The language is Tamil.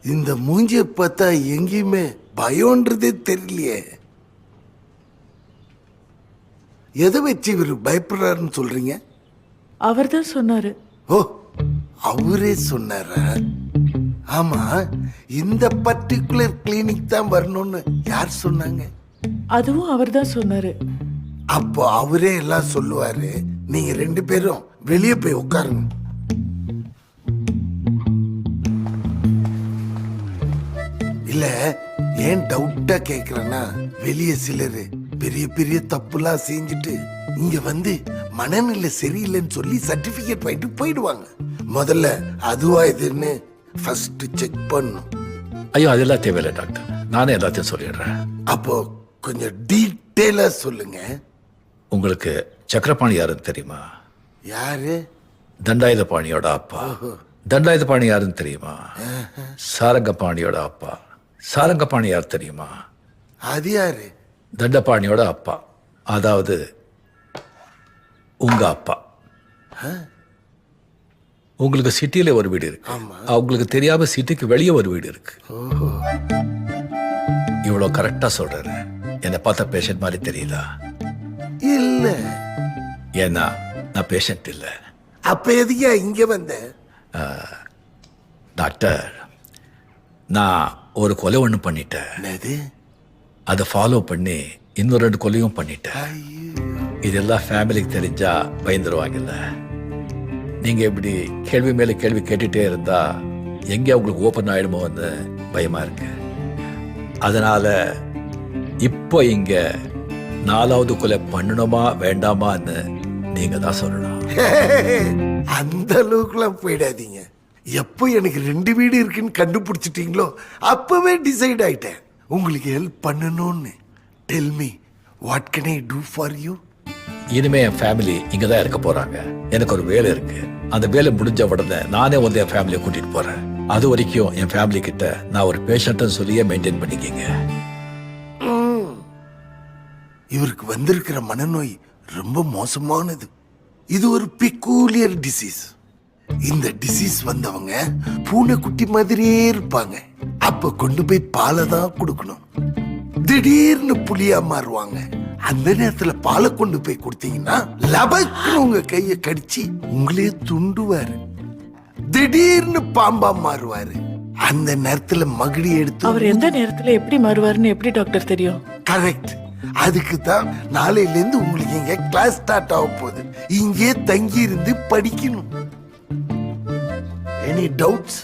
இந்த மூஞ்சிய பார்த்தா எங்கேயுமே பயம்ன்றதே தெரியலையே. எதை வச்சு இவர் பயப்படுறாருன்னு சொல்றீங்க? அவர் தான் சொன்னாரு. ஓ, அவரே சொன்னாரா? ஆமா, இந்த பர்டிகுலர் கிளினிக் தான் வரணும்னு யார் சொன்னாங்க? அதுவும் அவர் தான் சொன்னாரு. அப்போ அவரே எல்லாம் சொல்லுவாரு. நீங்க 2 பேரும் வெளியே போய் உட்காருங்க. இல்ல, ஏன் டவுட்டா கேக்குறேன்னா, வெளியே சிலரு பெரிய பெரிய தப்புலாம் செஞ்சுட்டு இங்க வந்து மனநிலை சரியில்லைன்னு சொல்லி சர்டிபிகேட் வாங்கிட்டு போயிடுவாங்க. முதல்ல அதுவா இதுன்னு ஃபர்ஸ்ட் செக் பண்ணும். ஐயோ அதெல்லாம் தேவையில்லை டாக்டர், நானே எல்லாத்தையும் சொல்லிடுறேன். அப்போ கொஞ்சம் டீட்டெயிலா சொல்லுங்க. உங்களுக்கு சக்கரபாணி யாருன்னு தெரியுமா? யாரு? தண்டாயுதபாணியோட அப்பா. தண்டாயுதபாணி யாருன்னு தெரியுமா? சாரங்கபாணியோட அப்பா. சாரங்கபாணி யார் தெரியுமா? அது யாரு? தண்டபாணியோட அப்பா, அதாவது உங்க அப்பா. உங்களுக்கு சிட்டியில ஒரு வீடு இருக்கு, அவங்களுக்கு தெரியாம சிட்டிக்கு வெளியே ஒரு வீடு இருக்கு. இவ்வளவு கரெக்டா சொல்றாரு. என்னை பார்த்தா பேஷண்ட் மாதிரி தெரியுதா? இல்ல. ஏன்னா நான் பேஷண்ட் இல்ல. அப்ப எதுக்கா இங்க வந்த? டாக்டர், நான் ஒரு கொலை ஒன்று பண்ணிட்டேன். என்னது? அதை ஃபாலோ பண்ணி இன்னொரு 2 கொலையும் பண்ணிட்டேன். ஐயோ. இதெல்லாம் ஃபேமிலிக்கு தெரிஞ்சா பயந்துருவாங்கல்ல. நீங்க இப்படி கேள்வி மேல கேள்வி கேட்டுட்டே இருந்தா எங்கே உங்களுக்கு ஓப்பன் ஆயிடுமோன்னு பயமா இருக்கு. அதனால இப்போ இங்க 4வது கொலை பண்ணணுமா வேண்டாமான்னு நீங்க தான் சொல்லணும். அந்த அளவுக்குலாம் போயிடாதீங்க. எப்போ எனக்கு 2 வீடு இருக்குன்னு கண்டுபிடிச்சிட்டீங்களோ அப்பவே டிசைட் ஆயிட்டேன் உங்களுக்கு ஹெல்ப் பண்ணணும்னு. Tell me, what can I do for you? இனிமே என் ஃபேமிலி இங்க தான் இருக்க போறாங்க. எனக்கு ஒரு வேலை இருக்கு. அந்த வேலை முடிஞ்ச உடனே நானே வந்து என் ஃபேமிலியை கூட்டிட்டு போறேன். அது வரைக்கும் என் ஃபேமிலி கிட்ட நான் ஒரு பேஷண்ட்னு சொல்லியே மெயின்டைன் பண்ணிக்கிங்க. இவருக்கு வந்திருக்கிற மனநோய் ரொம்ப மோசமானது. இது ஒரு பிக்கூலியர் டிசீஸ். இந்த டிசீஸ் வந்தவங்க பூனைக்குட்டி மாதிரியே இருப்பாங்க. அப்ப கொண்டு போய் பாலை தான் கொடுக்கணும். திடீர்னு புலியா மாறுவாங்க. அந்த நேரத்துல பாலை கொண்டு போய் கொடுத்தீங்கன்னா லபக்குன்னு உங்க கைய கடிச்சு உங்களே துண்டுவாரு. திடீர்னு பாம்பா மாறுவாரு. அந்த நேரத்துல மகிழி எடுத்து. அவர் எந்த நேரத்துல எப்படி மாறுவாருன்னு எப்படி டாக்டர் தெரியும்? கரெக்ட். அதுக்கு தான் நாளையில இருந்து உங்களுக்கு இங்க கிளாஸ் ஸ்டார்ட் ஆக போகுது. இங்கே தங்கி இருந்து படிக்கணும். Any doubts?